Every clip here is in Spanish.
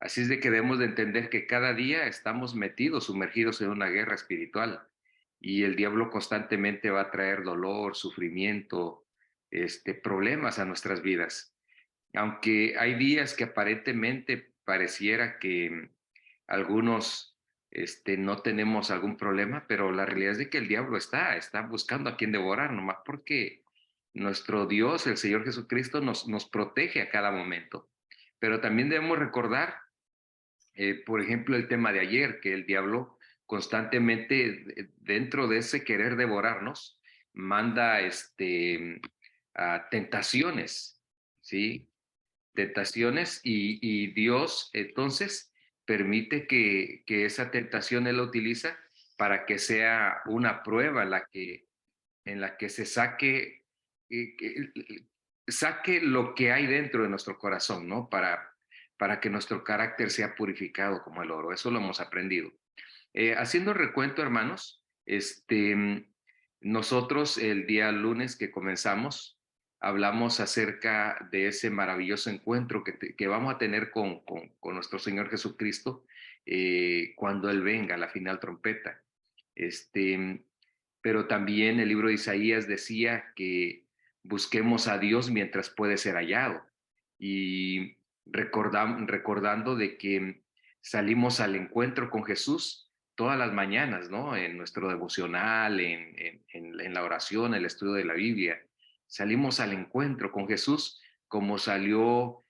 Así es de que debemos de entender que cada día estamos metidos, sumergidos en una guerra espiritual y el diablo constantemente va a traer dolor, sufrimiento, problemas a nuestras vidas. Aunque hay días que aparentemente pareciera que algunos no tenemos algún problema, pero la realidad es de que el diablo está buscando a quien devorar, nomás porque nuestro Dios, el Señor Jesucristo, nos protege a cada momento. Pero también debemos recordar, por ejemplo, el tema de ayer, que el diablo constantemente dentro de ese querer devorarnos, manda a tentaciones, ¿sí? Tentaciones y Dios entonces permite que esa tentación Él la utiliza para que sea una prueba en la que se saque, saque lo que hay dentro de nuestro corazón, ¿no? Para que nuestro carácter sea purificado como el oro. Eso lo hemos aprendido. Haciendo recuento, hermanos, nosotros el día lunes que comenzamos, hablamos acerca de ese maravilloso encuentro que vamos a tener con nuestro Señor Jesucristo cuando Él venga, la final trompeta. Este, pero también el libro de Isaías decía que busquemos a Dios mientras puede ser hallado. Y recordando de que salimos al encuentro con Jesús todas las mañanas, ¿no? En nuestro devocional, en la oración, el estudio de la Biblia. Salimos al encuentro con Jesús como salió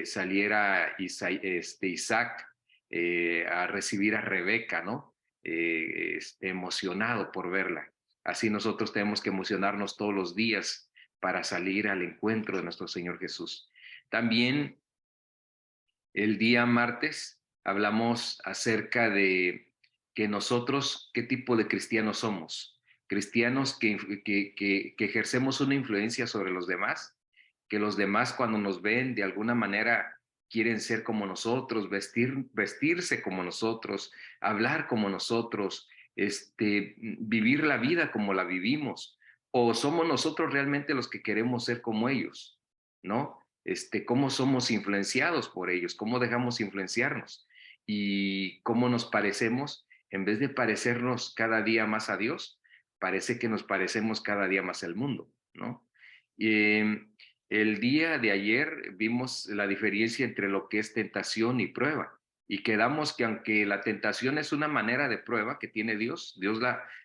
saliera Isaac a recibir a Rebeca, ¿no? Emocionado por verla. Así nosotros tenemos que emocionarnos todos los días para salir al encuentro de nuestro Señor Jesús. También el día martes hablamos acerca de que nosotros, qué tipo de cristianos somos. Cristianos que ejercemos una influencia sobre los demás, que los demás cuando nos ven de alguna manera quieren ser como nosotros, vestirse como nosotros, hablar como nosotros, vivir la vida como la vivimos, o somos nosotros realmente los que queremos ser como ellos, ¿no? Cómo somos influenciados por ellos, cómo dejamos influenciarnos y cómo nos parecemos, en vez de parecernos cada día más a Dios, parece que nos parecemos cada día más al mundo, ¿no? Eh, el día de ayer vimos la diferencia entre lo que es tentación y prueba y quedamos que aunque la tentación es una manera de prueba que tiene Dios, Dios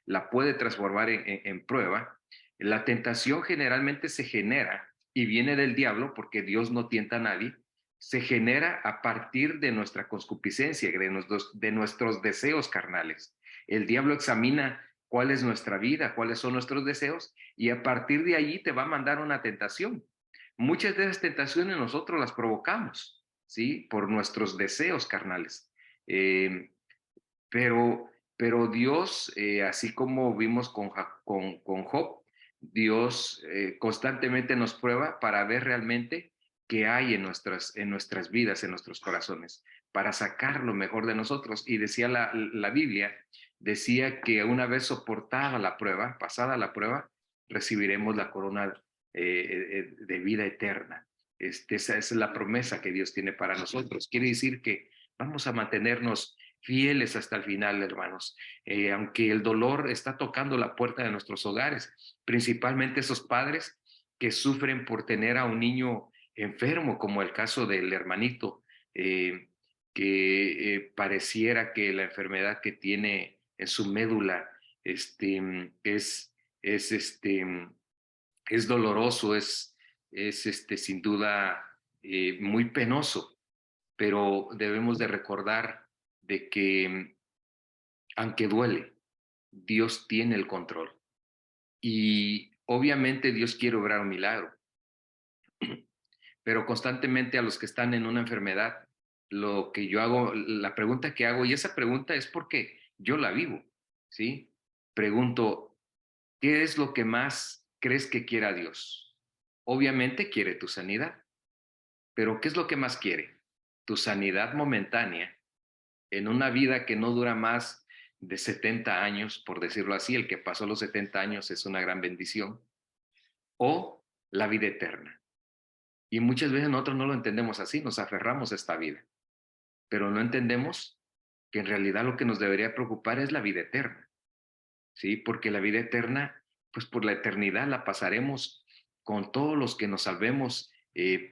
la puede transformar en prueba, la tentación generalmente se genera y viene del diablo porque Dios no tienta a nadie, se genera a partir de nuestra concupiscencia, de nuestros deseos carnales. El diablo examina cuál es nuestra vida, cuáles son nuestros deseos y a partir de allí te va a mandar una tentación. Muchas de esas tentaciones nosotros las provocamos, ¿sí? Por nuestros deseos carnales. Eh, pero Dios, así como vimos con Job, Dios constantemente nos prueba para ver realmente qué hay en nuestras vidas, en nuestros corazones, para sacar lo mejor de nosotros. Y decía la Biblia, decía que una vez soportada la prueba, pasada la prueba, recibiremos la corona de vida eterna. Esa es la promesa que Dios tiene para nosotros. Quiere decir que vamos a mantenernos fieles hasta el final, hermanos. Aunque el dolor está tocando la puerta de nuestros hogares, principalmente esos padres que sufren por tener a un niño enfermo, como el caso del hermanito, que pareciera que la enfermedad que tiene en su médula es, es, es doloroso, sin duda muy penoso, pero debemos de recordar de que aunque duele, Dios tiene el control. Y obviamente Dios quiere obrar un milagro, pero constantemente a los que están en una enfermedad, lo que yo hago, la pregunta que hago, y esa pregunta es porque yo la vivo, ¿sí? Pregunto, ¿qué es lo que más crees que quiera Dios? Obviamente quiere tu sanidad, pero ¿qué es lo que más quiere? Tu sanidad momentánea en una vida que no dura más de 70 años, por decirlo así, el que pasó los 70 años es una gran bendición, o la vida eterna. Y muchas veces nosotros no lo entendemos así, nos aferramos a esta vida, pero no entendemos que en realidad lo que nos debería preocupar es la vida eterna, ¿sí? Porque la vida eterna, pues por la eternidad la pasaremos con todos los que nos salvemos,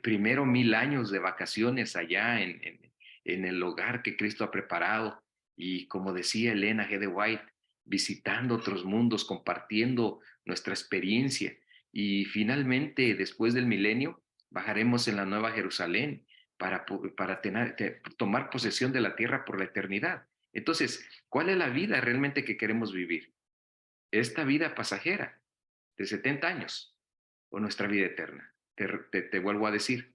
primero 1000 años de vacaciones allá en el hogar que Cristo ha preparado. Y como decía Elena G. de White, visitando otros mundos, compartiendo nuestra experiencia. Y finalmente, después del milenio, bajaremos en la Nueva Jerusalén para tomar posesión de la tierra por la eternidad. Entonces, ¿cuál es la vida realmente que queremos vivir? ¿Esta vida pasajera de 70 años o nuestra vida eterna? Te vuelvo a decir,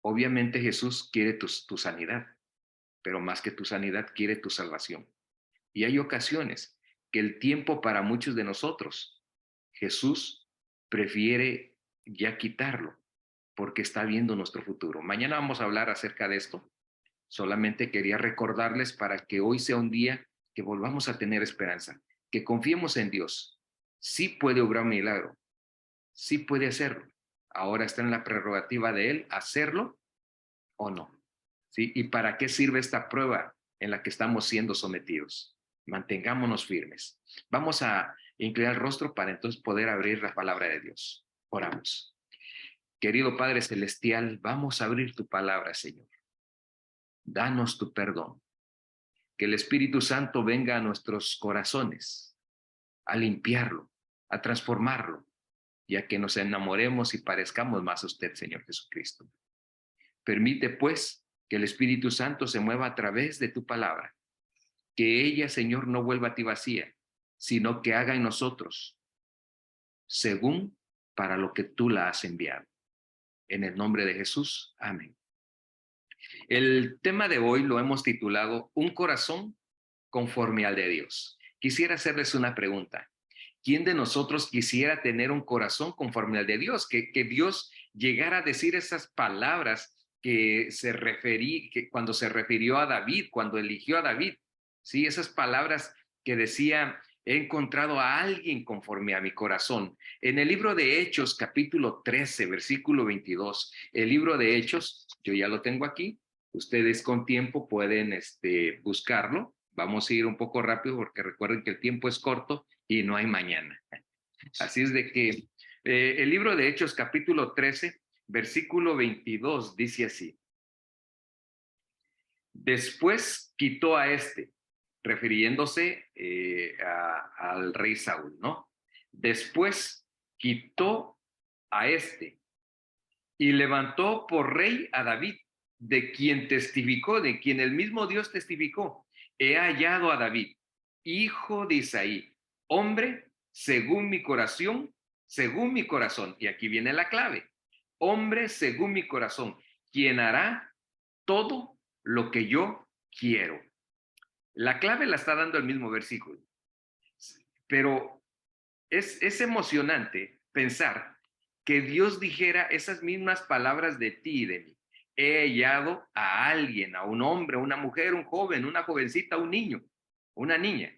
obviamente Jesús quiere tu sanidad, pero más que tu sanidad quiere tu salvación. Y hay ocasiones que el tiempo para muchos de nosotros, Jesús prefiere ya quitarlo porque está viendo nuestro futuro. Mañana vamos a hablar acerca de esto. Solamente quería recordarles para que hoy sea un día que volvamos a tener esperanza, que confiemos en Dios. Sí puede obrar un milagro, sí puede hacerlo. Ahora está en la prerrogativa de Él hacerlo o no. ¿Sí? ¿Y para qué sirve esta prueba en la que estamos siendo sometidos? Mantengámonos firmes. Vamos a inclinar el rostro para entonces poder abrir la palabra de Dios. Oramos. Querido Padre Celestial, vamos a abrir tu palabra, Señor. Danos tu perdón. Que el Espíritu Santo venga a nuestros corazones, a limpiarlo, a transformarlo, y a que nos enamoremos y parezcamos más a usted, Señor Jesucristo. Permite, pues, que el Espíritu Santo se mueva a través de tu palabra, que ella, Señor, no vuelva a ti vacía, sino que haga en nosotros según para lo que tú la has enviado. En el nombre de Jesús, amén. El tema de hoy lo hemos titulado Un corazón conforme al de Dios. Quisiera hacerles una pregunta. ¿Quién de nosotros quisiera tener un corazón conforme al de Dios? Que Dios llegara a decir esas palabras que cuando se refirió a David, cuando eligió a David. Sí, esas palabras que decía, he encontrado a alguien conforme a mi corazón. En el libro de Hechos, capítulo 13, versículo 22, el libro de Hechos, yo ya lo tengo aquí, ustedes con tiempo pueden buscarlo. Vamos a ir un poco rápido porque recuerden que el tiempo es corto y no hay mañana. Así es de que el libro de Hechos, capítulo 13, versículo 22, dice así. Después quitó a refiriéndose al rey Saúl, ¿no? Después quitó a y levantó por rey a David, de quien testificó, de quien el mismo Dios testificó. He hallado a David, hijo de Isaí, hombre según mi corazón. Y aquí viene la clave. Hombre según mi corazón, quien hará todo lo que yo quiero. La clave la está dando el mismo versículo. Pero es emocionante pensar que Dios dijera esas mismas palabras de ti y de mí. He hallado a alguien, a un hombre, a una mujer, un joven, una jovencita, un niño, una niña,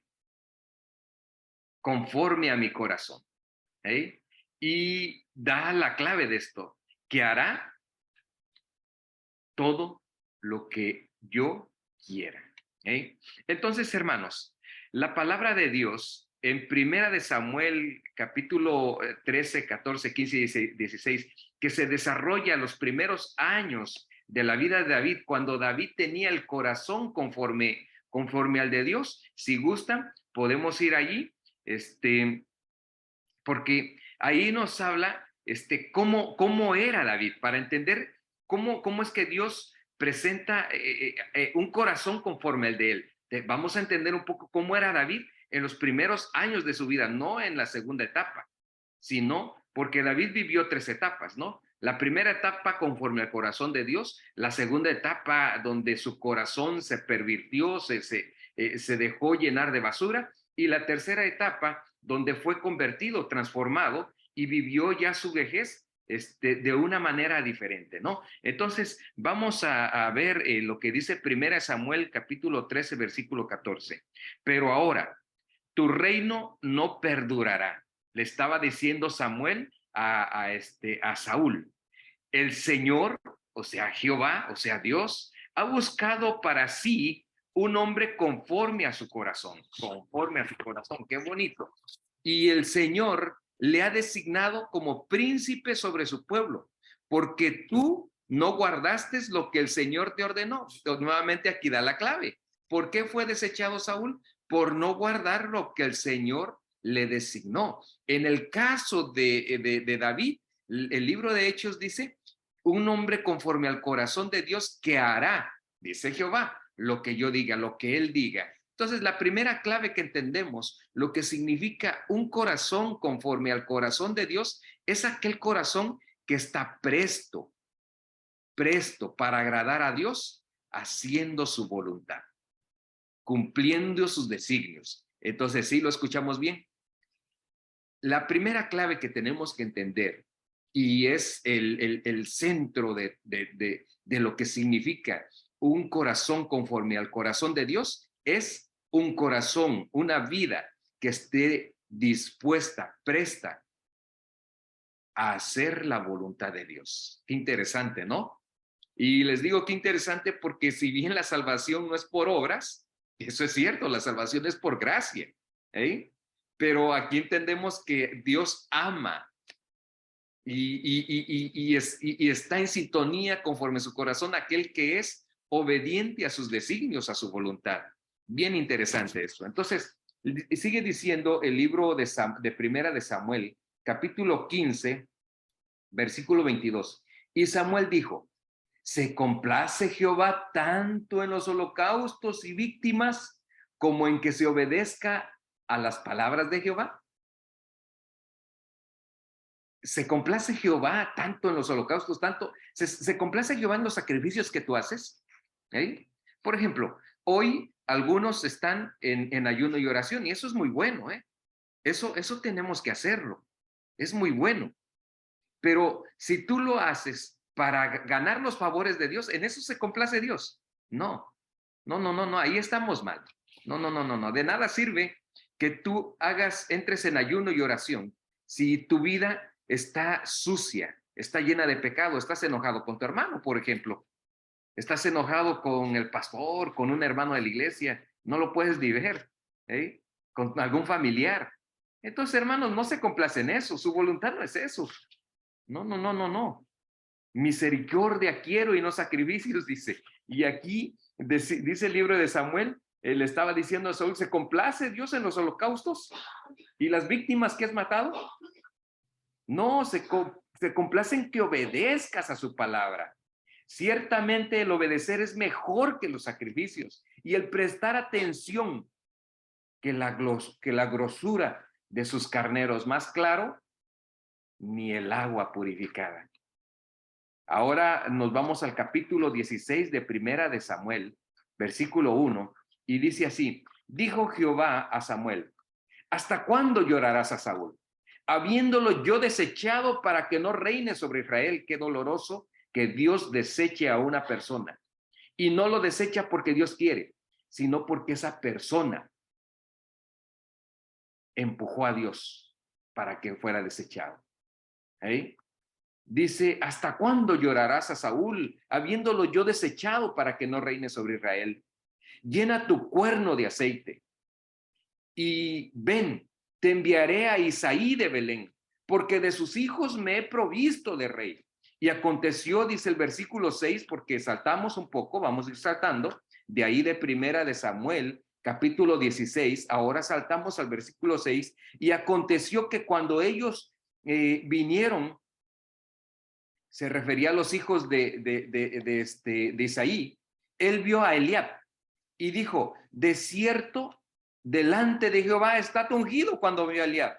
conforme a mi corazón. ¿Eh? Y da la clave de esto, que hará todo lo que yo quiera. ¿Eh? Entonces, hermanos, la palabra de Dios en Primera de Samuel, capítulo 13, 14, 15 y 16, que se desarrolla los primeros años de la vida de David, cuando David tenía el corazón conforme al de Dios. Si gustan, podemos ir allí, porque ahí nos habla cómo era David, para entender cómo es que Dios presenta un corazón conforme al de él. Vamos a entender un poco cómo era David en los primeros años de su vida, no en la segunda etapa, sino porque David vivió 3 etapas, ¿no? La primera etapa conforme al corazón de Dios, la segunda etapa donde su corazón se pervirtió, se dejó llenar de basura, y la tercera etapa donde fue convertido, transformado y vivió ya su vejez de una manera diferente, ¿no? Entonces, vamos a ver lo que dice 1 Samuel capítulo 13, versículo 14. Pero ahora, tu reino no perdurará, le estaba diciendo Samuel a Saúl. el Señor, o sea, Jehová, o sea, Dios, ha buscado para sí un hombre conforme a su corazón, conforme a su corazón, qué bonito. Y el Señor le ha designado como príncipe sobre su pueblo, porque tú no guardaste lo que el Señor te ordenó. Entonces, nuevamente aquí da la clave. ¿Por qué fue desechado Saúl? Por no guardar lo que el Señor le designó. En el caso de David, el libro de Hechos dice, un hombre conforme al corazón de Dios que hará, dice Jehová, lo que yo diga, lo que él diga. Entonces, la primera clave que entendemos, lo que significa un corazón conforme al corazón de Dios, es aquel corazón que está presto, presto para agradar a Dios, haciendo su voluntad, cumpliendo sus designios. Entonces, sí, lo escuchamos bien. La primera clave que tenemos que entender, y es el centro de lo que significa un corazón conforme al corazón de Dios, es un corazón, una vida que esté dispuesta, presta a hacer la voluntad de Dios. Qué interesante, ¿no? Y les digo qué interesante porque si bien la salvación no es por obras, eso es cierto, la salvación es por gracia, ¿eh? Pero aquí entendemos que Dios ama y está en sintonía conforme su corazón aquel que es obediente a sus designios, a su voluntad. Bien interesante esto. Entonces, sigue diciendo el libro de Primera de Samuel, capítulo 15, versículo 22. Y Samuel dijo, ¿se complace Jehová tanto en los holocaustos y víctimas como en que se obedezca a las palabras de Jehová? ¿Se complace Jehová tanto en los holocaustos, tanto? ¿Se complace Jehová en los sacrificios que tú haces? ¿Eh? Por ejemplo, hoy algunos están en ayuno y oración y eso es muy bueno, ¿eh? Eso tenemos que hacerlo. Es muy bueno. Pero si tú lo haces para ganar los favores de Dios, ¿en eso se complace Dios? No, no, ahí estamos mal. No. De nada sirve que tú entres en ayuno y oración si tu vida está sucia, está llena de pecado, estás enojado con tu hermano, por ejemplo, estás enojado con el pastor, con un hermano de la iglesia, no lo puedes ni ver, ¿eh? Con algún familiar. Entonces, hermanos, no se complacen en eso, su voluntad no es eso. No. Misericordia quiero y no sacrificios, dice. Y aquí dice el libro de Samuel, él estaba diciendo a Saúl, ¿se complace Dios en los holocaustos y las víctimas que has matado? No, se complace en que obedezcas a su palabra. Ciertamente el obedecer es mejor que los sacrificios y el prestar atención que la grosura de sus carneros. Más claro, ni el agua purificada. Ahora nos vamos al capítulo 16 de Primera de Samuel, versículo 1, y dice así, dijo Jehová a Samuel, ¿hasta cuándo llorarás a Saúl? Habiéndolo yo desechado para que no reine sobre Israel, qué doloroso que Dios deseche a una persona. Y no lo desecha porque Dios quiere, sino porque esa persona empujó a Dios para que fuera desechado. ¿Eh? Dice, ¿hasta cuándo llorarás a Saúl, habiéndolo yo desechado para que no reine sobre Israel? Llena tu cuerno de aceite y ven, te enviaré a Isaí de Belén, porque de sus hijos me he provisto de rey. Y aconteció, dice el versículo 6, porque saltamos un poco, vamos a ir saltando, de ahí de Primera de Samuel, capítulo 16, ahora saltamos al versículo 6, y aconteció que cuando ellos vinieron, se refería a los hijos de Isaí, él vio a Eliab y dijo, de cierto, delante de Jehová está ungido cuando vio a Eliab.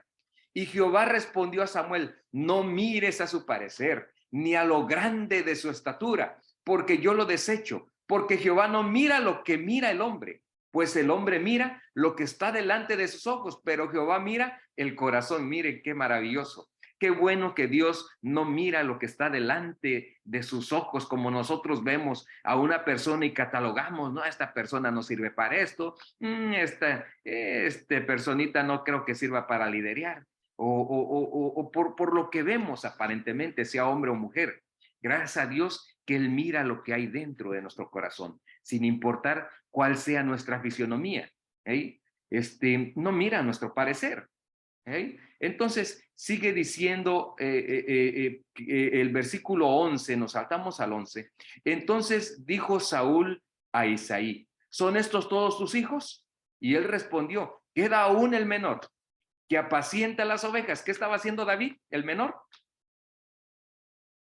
Y Jehová respondió a Samuel, no mires a su parecer, ni a lo grande de su estatura, porque yo lo desecho, porque Jehová no mira lo que mira el hombre, pues el hombre mira lo que está delante de sus ojos, pero Jehová mira el corazón. Miren qué maravilloso. Qué bueno que Dios no mira lo que está delante de sus ojos como nosotros vemos a una persona y catalogamos, no, esta persona no sirve para esto, esta personita no creo que sirva para liderar, o por lo que vemos aparentemente, sea hombre o mujer. Gracias a Dios que Él mira lo que hay dentro de nuestro corazón, sin importar cuál sea nuestra fisionomía. ¿Eh? No mira nuestro parecer. ¿Eh? Entonces, sigue diciendo el versículo 11, nos saltamos al 11. Entonces dijo Saúl a Isaí, ¿son estos todos tus hijos? Y él respondió, queda aún el menor, que apacienta las ovejas. ¿Qué estaba haciendo David, el menor?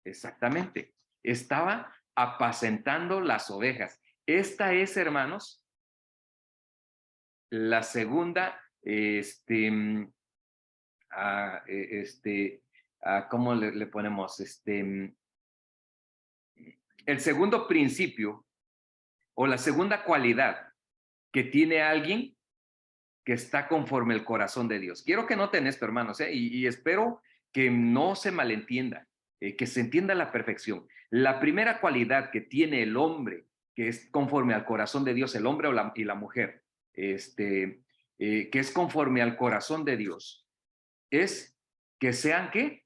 Exactamente, estaba apacentando las ovejas. Esta es, hermanos, la segunda, ¿cómo le ponemos? El segundo principio o la segunda cualidad que tiene alguien que está conforme al corazón de Dios. Quiero que noten esto, hermanos, y espero que no se malentienda, que se entienda a la perfección. La primera cualidad que tiene el hombre que es conforme al corazón de Dios, el hombre y la mujer, que es conforme al corazón de Dios, es que sean, ¿qué?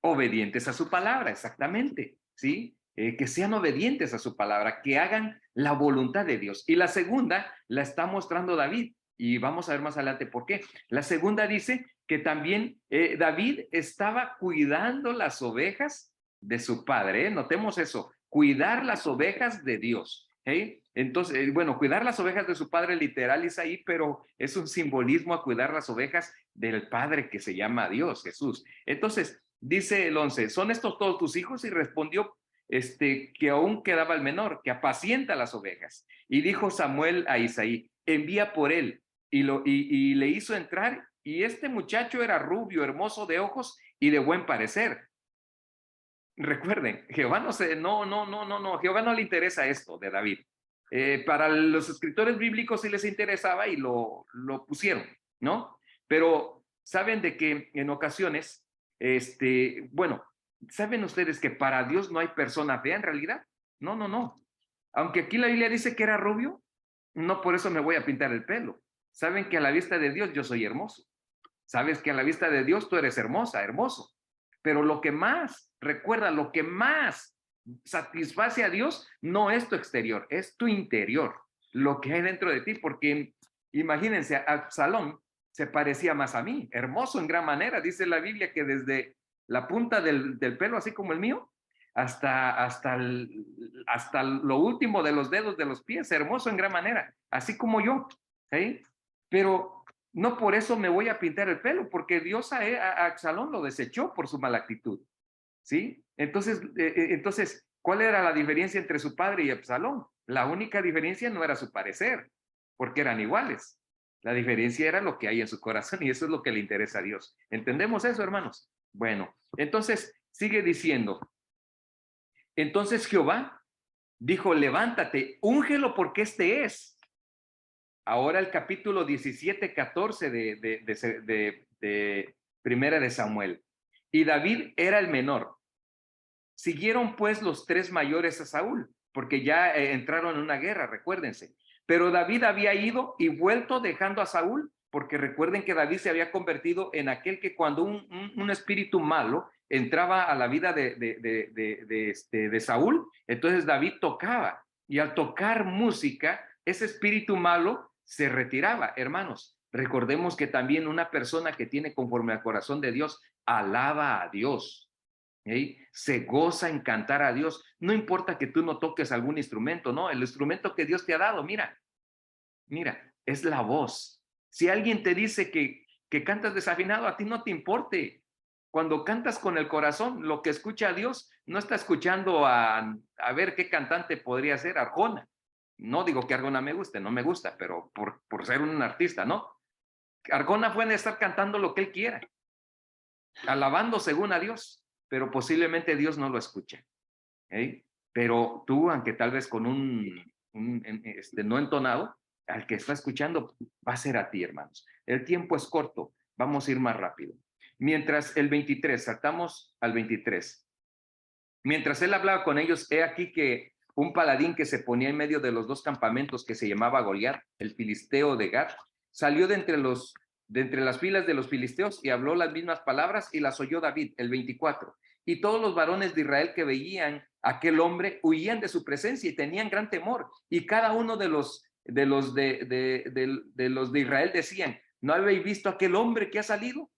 Obedientes a su palabra, exactamente, ¿sí? Que sean obedientes a su palabra, que hagan la voluntad de Dios. Y la segunda la está mostrando David, y vamos a ver más adelante por qué. La segunda dice que también David estaba cuidando las ovejas de su padre, ¿eh? Notemos eso, cuidar las ovejas de Dios. ¿Eh? Entonces, bueno, cuidar las ovejas de su padre literal es ahí, pero es un simbolismo a cuidar las ovejas del padre que se llama Dios, Jesús. Entonces, dice el 11, ¿son estos todos tus hijos? Y respondió que aún quedaba el menor, que apacienta las ovejas. Y dijo Samuel a Isaí, envía por él. Y le hizo entrar, y este muchacho era rubio, hermoso de ojos y de buen parecer. Recuerden, Jehová no, Jehová no le interesa esto de David. Para los escritores bíblicos sí les interesaba y lo pusieron, ¿no? Pero saben de que en ocasiones, bueno, ¿saben ustedes que para Dios no hay persona fea en realidad? No. Aunque aquí la Biblia dice que era rubio, no por eso me voy a pintar el pelo. Saben que a la vista de Dios yo soy hermoso. Sabes que a la vista de Dios tú eres hermosa, hermoso. Pero lo que más, recuerda, lo que más satisface a Dios no es tu exterior, es tu interior, lo que hay dentro de ti, porque imagínense, Absalón se parecía más a mí, hermoso en gran manera, dice la Biblia que desde la punta del pelo, así como el mío, hasta lo último de los dedos de los pies, hermoso en gran manera, así como yo, ¿sí? Pero no por eso me voy a pintar el pelo, porque Dios a Absalón lo desechó por su mala actitud, ¿sí? Entonces, ¿cuál era la diferencia entre su padre y Absalón? La única diferencia no era su parecer, porque eran iguales. La diferencia era lo que hay en su corazón y eso es lo que le interesa a Dios. ¿Entendemos eso, hermanos? Bueno, entonces sigue diciendo, entonces Jehová dijo, levántate, úngelo porque este es. Ahora el capítulo 17, 14 de Primera de Samuel. Y David era el menor. Siguieron pues los tres mayores a Saúl, porque ya entraron en una guerra, recuérdense. Pero David había ido y vuelto dejando a Saúl, porque recuerden que David se había convertido en aquel que cuando un espíritu malo entraba a la vida de Saúl, entonces David tocaba. Y al tocar música, ese espíritu malo se retiraba. Hermanos, recordemos que también una persona que tiene conforme al corazón de Dios, alaba a Dios. ¿Sí? Se goza en cantar a Dios. No importa que tú no toques algún instrumento, ¿no? El instrumento que Dios te ha dado, mira, es la voz. Si alguien te dice que cantas desafinado, a ti no te importe. Cuando cantas con el corazón, lo que escucha a Dios, no está escuchando a ver qué cantante podría ser Arjona. No digo que Arjona me guste, no me gusta, pero por ser un artista, ¿no? Arjona puede estar cantando lo que él quiera, alabando según a Dios, pero posiblemente Dios no lo escucha. ¿Eh? Pero tú, aunque tal vez con no entonado, al que está escuchando va a ser a ti, hermanos. El tiempo es corto, vamos a ir más rápido. Mientras el 23, saltamos al 23. Mientras él hablaba con ellos, he aquí que un paladín que se ponía en medio de los dos campamentos, que se llamaba Goliat, el filisteo de Gat, salió de entre las filas de los filisteos y habló las mismas palabras y las oyó David, el 24. Y todos los varones de Israel que veían a aquel hombre huían de su presencia y tenían gran temor. Y cada uno de los de Israel decían, ¿no habéis visto a aquel hombre que ha salido?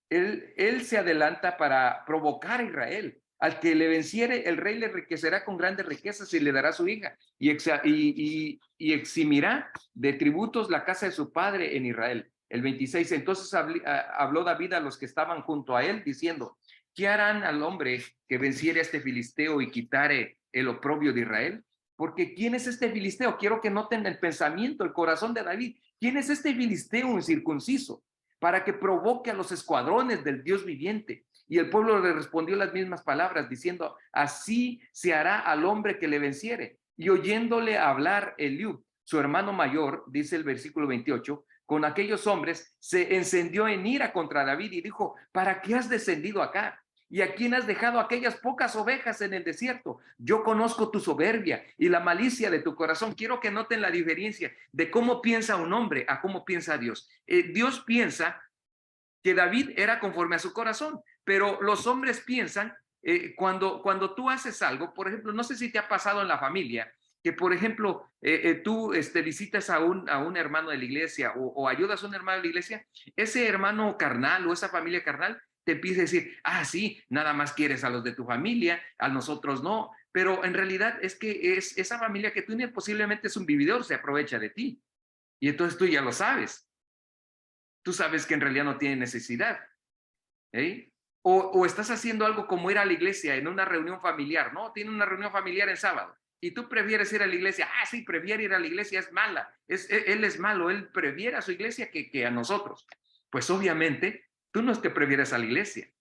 Él se adelanta para provocar a Israel. Al que le venciere, el rey le enriquecerá con grandes riquezas y le dará su hija, y eximirá de tributos la casa de su padre en Israel. El 26, entonces habló David a los que estaban junto a él, diciendo, ¿qué harán al hombre que venciere a este filisteo y quitare el oprobio de Israel? Porque ¿quién es este filisteo? Quiero que noten el pensamiento, el corazón de David. ¿Quién es este filisteo incircunciso para que provoque a los escuadrones del Dios viviente? Y el pueblo le respondió las mismas palabras, diciendo, así se hará al hombre que le venciere. Y oyéndole hablar Eliud, su hermano mayor, dice el versículo 28, con aquellos hombres se encendió en ira contra David y dijo, ¿para qué has descendido acá? ¿Y a quién has dejado aquellas pocas ovejas en el desierto? Yo conozco tu soberbia y la malicia de tu corazón. Quiero que noten la diferencia de cómo piensa un hombre a cómo piensa Dios. Dios piensa que David era conforme a su corazón, pero los hombres piensan, cuando tú haces algo, por ejemplo, no sé si te ha pasado en la familia, que por ejemplo, tú visitas a un hermano de la iglesia o ayudas a un hermano de la iglesia, ese hermano carnal o esa familia carnal te empieza a decir, ah, sí, nada más quieres a los de tu familia, a nosotros no, pero en realidad es que es esa familia que tú tienes posiblemente es un vividor, se aprovecha de ti. Y entonces tú ya lo sabes. Tú sabes que en realidad no tiene necesidad. ¿Eh? O estás haciendo algo como ir a la iglesia en una reunión familiar, ¿no? Tiene una reunión familiar en sábado y tú prefieres ir a la iglesia. Ah, sí, prefiere ir a la iglesia, es mala. Él es malo, él prefiere a su iglesia que a nosotros. Pues obviamente, tú no es que prefieres a la iglesia,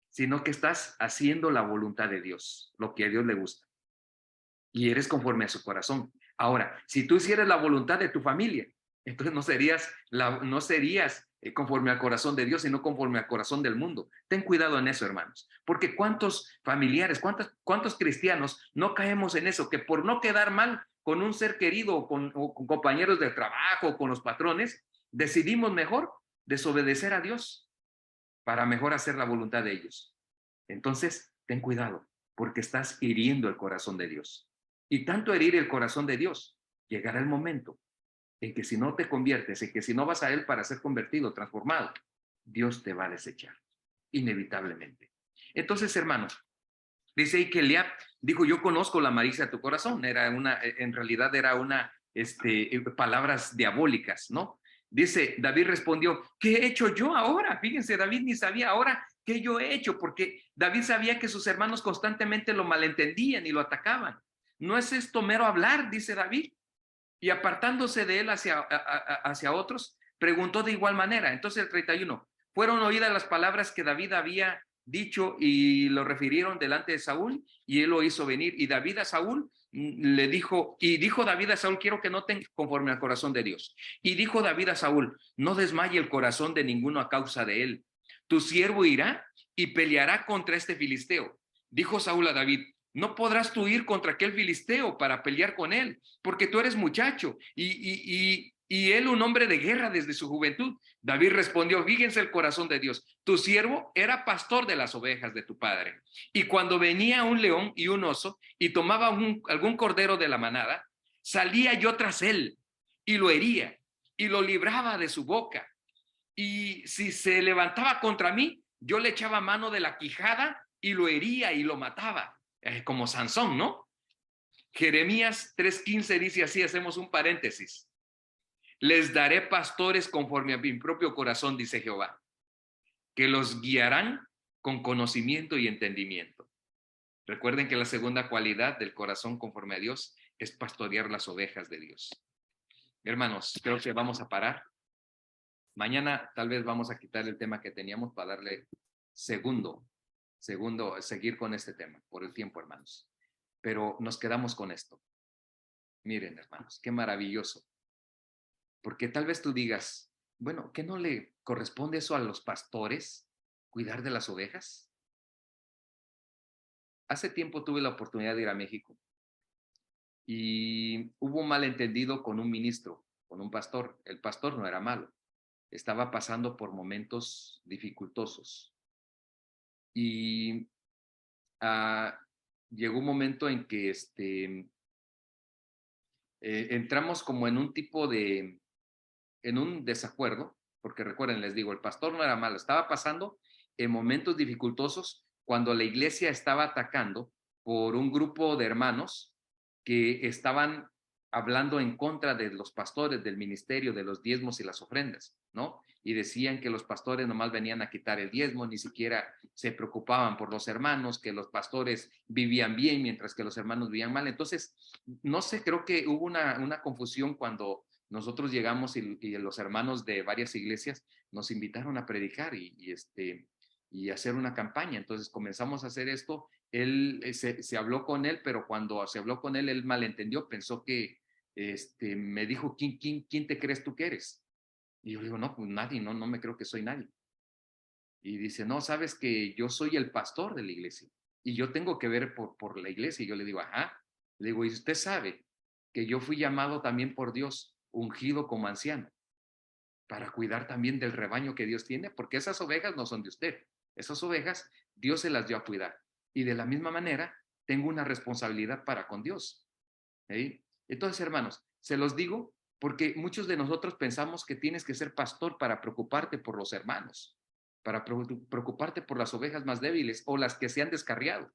sino que estás haciendo la voluntad de Dios, lo que a Dios le gusta. Y eres conforme a su corazón. Ahora, si tú hicieras la voluntad de tu familia, entonces no serías conforme al corazón de Dios, sino conforme al corazón del mundo. Ten cuidado en eso, hermanos, porque cuántos familiares, cuántos cristianos no caemos en eso, que por no quedar mal con un ser querido o con compañeros de trabajo, o con los patrones, decidimos mejor desobedecer a Dios para mejor hacer la voluntad de ellos. Entonces, ten cuidado, porque estás hiriendo el corazón de Dios. Y tanto herir el corazón de Dios, llegará el momento en que si no te conviertes, en que si no vas a Él para ser convertido, transformado, Dios te va a desechar, inevitablemente. Entonces, hermanos, dice ahí que Eliab dijo, yo conozco la malicia de tu corazón. En realidad era palabras diabólicas, ¿no? Dice, David respondió, ¿qué he hecho yo ahora? Fíjense, David ni sabía ahora qué yo he hecho, porque David sabía que sus hermanos constantemente lo malentendían y lo atacaban. ¿No es esto mero hablar? Dice David. Y apartándose de él hacia otros, preguntó de igual manera. Entonces el 31, fueron oídas las palabras que David había dicho y lo refirieron delante de Saúl y él lo hizo venir. Y David a Saúl le dijo, y dijo David a Saúl, quiero que noten conforme al corazón de Dios. Y dijo David a Saúl, no desmaye el corazón de ninguno a causa de él. Tu siervo irá y peleará contra este filisteo. Dijo Saúl a David, no podrás tú ir contra aquel filisteo para pelear con él, porque tú eres muchacho y él un hombre de guerra desde su juventud. David respondió, fíjense el corazón de Dios, tu siervo era pastor de las ovejas de tu padre. Y cuando venía un león y un oso y tomaba algún cordero de la manada, salía yo tras él y lo hería y lo libraba de su boca. Y si se levantaba contra mí, yo le echaba mano de la quijada y lo hería y lo mataba, como Sansón, ¿no? Jeremías 3:15 dice así, hacemos un paréntesis. Les daré pastores conforme a mi propio corazón, dice Jehová, que los guiarán con conocimiento y entendimiento. Recuerden que la segunda cualidad del corazón conforme a Dios es pastorear las ovejas de Dios. Hermanos, creo que vamos a parar. Mañana tal vez vamos a quitar el tema que teníamos para darle segundo, seguir con este tema por el tiempo, hermanos. Pero nos quedamos con esto. Miren, hermanos, qué maravilloso. Porque tal vez tú digas, bueno, ¿qué no le corresponde eso a los pastores, cuidar de las ovejas? Hace tiempo tuve la oportunidad de ir a México y hubo un malentendido con un ministro, con un pastor. El pastor no era malo, estaba pasando por momentos dificultosos. Y llegó un momento en que entramos como en un tipo en un desacuerdo, porque recuerden, les digo, el pastor no era malo, estaba pasando en momentos dificultosos cuando la iglesia estaba atacando por un grupo de hermanos que estaban hablando en contra de los pastores, del ministerio, de los diezmos y las ofrendas, ¿no? Y decían que los pastores nomás venían a quitar el diezmo, ni siquiera se preocupaban por los hermanos, que los pastores vivían bien mientras que los hermanos vivían mal. Entonces, no sé, creo que hubo una confusión cuando nosotros llegamos y los hermanos de varias iglesias nos invitaron a predicar y hacer una campaña. Entonces comenzamos a hacer esto. Él se habló con él, pero cuando se habló con él, él malentendió, pensó que me dijo, ¿quién te crees tú que eres? Y yo le digo, no, pues nadie, no me creo que soy nadie. Y dice, no, sabes que yo soy el pastor de la iglesia y yo tengo que ver por la iglesia. Y yo le digo, ajá. Le digo, y usted sabe que yo fui llamado también por Dios, ungido como anciano, para cuidar también del rebaño que Dios tiene, porque esas ovejas no son de usted. Esas ovejas Dios se las dio a cuidar. Y de la misma manera, tengo una responsabilidad para con Dios. ¿Sí? Entonces, hermanos, se los digo porque muchos de nosotros pensamos que tienes que ser pastor para preocuparte por los hermanos, para preocuparte por las ovejas más débiles o las que se han descarriado.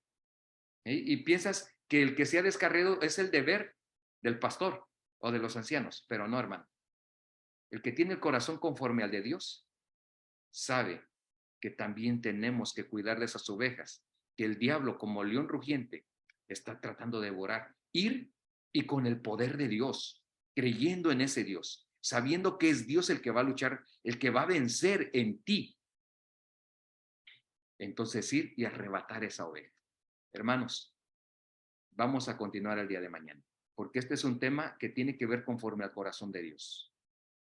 ¿Sí? Y piensas que el que se ha descarriado es el deber del pastor o de los ancianos, pero no, hermano. El que tiene el corazón conforme al de Dios sabe que también tenemos que cuidar de esas ovejas, que el diablo, como león rugiente, está tratando de devorar. Ir y con el poder de Dios, creyendo en ese Dios, sabiendo que es Dios el que va a luchar, el que va a vencer en ti. Entonces ir y arrebatar esa oveja. Hermanos, vamos a continuar el día de mañana, porque este es un tema que tiene que ver conforme al corazón de Dios.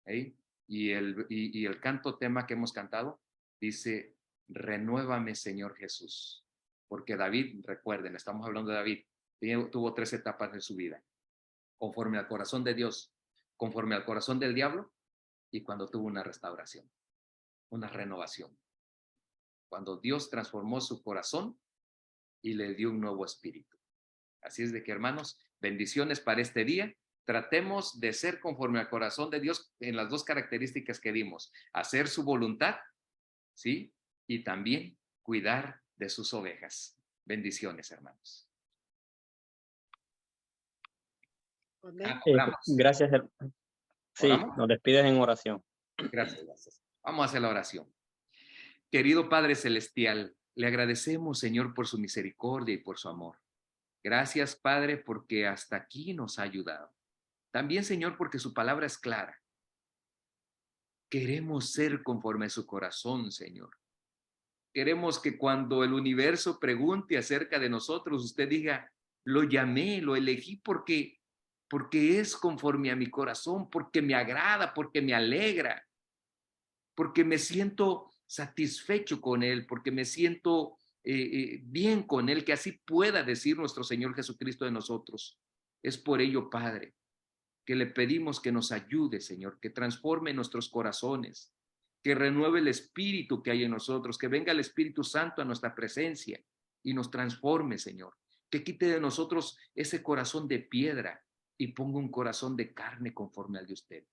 ¿Eh? Y el canto tema que hemos cantado dice, renuévame Señor Jesús, porque David, recuerden, estamos hablando de David, tuvo 3 etapas de su vida, conforme al corazón de Dios, conforme al corazón del diablo y cuando tuvo una restauración, una renovación, cuando Dios transformó su corazón y le dio un nuevo espíritu. Así es de que, hermanos, bendiciones para este día. Tratemos de ser conforme al corazón de Dios en las 2 características que dimos, hacer su voluntad, ¿sí? Y también cuidar de sus ovejas. Bendiciones, hermanos. Oramos. Gracias. Sí, ¿Oramos? nos despides en oración. Gracias. Vamos a hacer la oración. Querido Padre Celestial, le agradecemos, Señor, por su misericordia y por su amor. Gracias, Padre, porque hasta aquí nos ha ayudado. También, Señor, porque su palabra es clara. Queremos ser conforme a su corazón, Señor. Queremos que cuando el universo pregunte acerca de nosotros, usted diga, lo llamé, lo elegí porque es conforme a mi corazón, porque me agrada, porque me alegra, porque me siento satisfecho con él, porque me siento bien con él, que así pueda decir nuestro Señor Jesucristo de nosotros. Es por ello, Padre, que le pedimos que nos ayude, Señor, que transforme nuestros corazones, que renueve el espíritu que hay en nosotros, que venga el Espíritu Santo a nuestra presencia y nos transforme, Señor, que quite de nosotros ese corazón de piedra y ponga un corazón de carne conforme al de usted.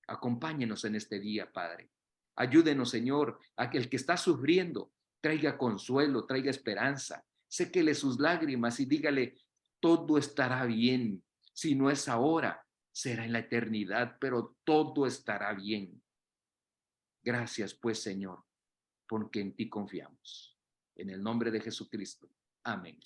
Acompáñenos en este día, Padre. Ayúdenos, Señor, a que el que está sufriendo traiga consuelo, traiga esperanza. Séquele sus lágrimas y dígale, todo estará bien. Si no es ahora, será en la eternidad, pero todo estará bien. Gracias, pues, Señor, porque en ti confiamos. En el nombre de Jesucristo. Amén.